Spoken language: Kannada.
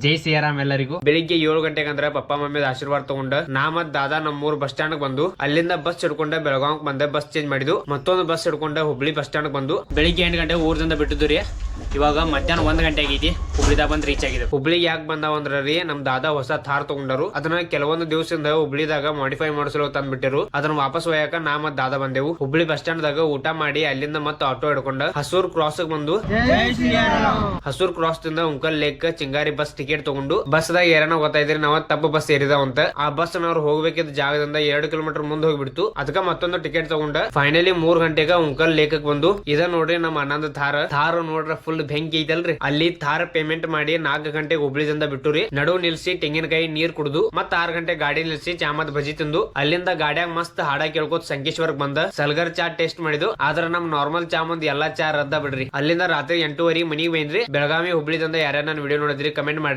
ಜೈ ಸಿಯಾರಾಮ್ ಎಲ್ಲರಿಗೂ. ಬೆಳಿಗ್ಗೆ 7 ಗಂಟೆಗೆ ಅಂದ್ರೆ ಪಪ್ಪ ಮಮ್ಮಿದ ಆಶೀರ್ವಾದ ತಗೊಂಡ ನಾ ಮತ್ ದಾದಾ ನಮ್ಮೂರ್ ಬಸ್ ಸ್ಟ್ಯಾಂಡ್ ಬಂದು ಅಲ್ಲಿಂದ ಬಸ್ ಹಿಡ್ಕೊಂಡ ಬೆಳಗಾವ್ ಬಂದೆ. ಬಸ್ ಚೇಂಜ್ ಮಾಡಿದ್ವು. ಮತ್ತೊಂದು ಬಸ್ ಹಿಡ್ಕೊಂಡ ಹುಬ್ಳಿ ಬಸ್ ಸ್ಟ್ಯಾಂಡ್ ಬಂದು ಬೆಳಿಗ್ಗೆ 8 ಗಂಟೆ ಊರಿಂದ ಬಿಟ್ಟಿದ್ದು ರೀ. ಇವಾಗ ಮಧ್ಯಾಹ್ನ 1 ಗಂಟೆ ಆಗೈತಿ. ಹುಬ್ಳಿದಾಗ ಬಂದ್ ರೀಚ್ ಆಗಿದೆ. ಹುಬ್ಳಿಗೆ ಯಾಕೆ ಬಂದಾವ ಅಂದ್ರ ರೀ, ನಮ್ ದಾದಾ ಹೊಸ ಥಾರ್ ತಗೊಂಡರು. ಅದನ್ನ ಕೆಲವೊಂದು ದಿವಸದಿಂದ ಹುಬ್ಳಿದಾಗ ಮಾಡಿಫೈ ಮಾಡಿಸಲು ತಂದ್ಬಿಟ್ಟಿರು. ಅದನ್ನ ವಾಪಸ್ ಒಯ್ಯಾಕ ನಾ ಮತ್ ದಾದಾ ಬಂದೆವು. ಹುಬ್ಳಿ ಬಸ್ ಸ್ಟ್ಯಾಂಡ್ ದಾಗ ಊಟ ಮಾಡಿ ಅಲ್ಲಿಂದ ಮತ್ತೆ ಆಟೋ ಹಿಡ್ಕೊಂಡ ಹಸೂರ್ ಕ್ರಾಸ್ ಬಂದು ಹಸೂರ್ ಕ್ರಾಸ್ ದಿಂದ ಉಂಕಲ್ ಲೇಕ್ ಚಿಂಗಾರಿ ಬಸ್ ಟಿಕೆಟ್ ತಗೊಂಡು ಬಸ್ ದಾಗ ಏರನ ಗೊತ್ತಾಯ್ತ್ರಿ ನಾವ್ ತಪ್ಪ ಬಸ್ ಏರಿದಾವಂತ. ಆ ಬಸ್ ನಾವ್ ಹೋಗ್ಬೇಕಿದ್ದ ಜಾಗದಿಂದ 2 ಕಿಲೋಮೀಟರ್ ಮುಂದೆ ಹೋಗ್ಬಿಡ್ತು. ಅದಕ್ಕ ಮತ್ತೊಂದು ಟಿಕೆಟ್ ತಗೊಂಡ ಫೈನಲಿ 3 ಗಂಟೆಗ ಉಂಕಲ್ ಲೇಕ್ ಬಂದು ಇದ ನೋಡ್ರಿ ನಮ್ಮ ಅಣ್ಣಂದ ಥಾರ್ ನೋಡ್ರ ಫುಲ್ ಬೆಂಕಿ ಐತಲ್ರಿ. ಅಲ್ಲಿ ಥಾರ್ ಪೇಮೆಂಟ್ ಮಾಡಿ 4 ಗಂಟೆಗೆ ಹುಬ್ಳಿದಿಂದ ಬಿಟ್ಟುರಿ. ನಡು ನಿಲ್ಸಿ ತೆಂಗಿನಕಾಯಿ ನೀರ್ ಕುಡ್ದು ಮತ್ತ 6 ಗಂಟೆ ಗಾಡಿ ನಿಲ್ಸಿ ಚಾಮದ್ ಬಜಿ ತಿಂದು ಅಲ್ಲಿಂದ ಗಾಡ್ಯಾಗ ಮಸ್ತ್ ಹಾಡ ಕೇಳ್ಕೊತ ಸಂಕೇಶ್ವರ್ಗ್ ಬಂದ ಸಲ್ಗರ್ ಚಾ ಟೇಸ್ಟ್ ಮಾಡಿದ್ದು. ಆದ್ರ ನಮ್ ನಾರ್ಮಲ್ ಚಾ ಮುಂದ್ ಎಲ್ಲಾ ಚಾ ರದ್ದ ಬಿಡ್ರಿ. ಅಲ್ಲಿಂದ ರಾತ್ರಿ 8:30 ಮನಿಗ್ ಬೈನ್ರಿ. ಬೆಳಗಾವಿ ಹುಬ್ಳಿದಿಂದ ಯಾರ್ಯಾರ ನನ್ನ ವಿಡಿಯೋ ನೋಡಿದ್ರಿ ಕಮೆಂಟ್ ಮಾಡಿ.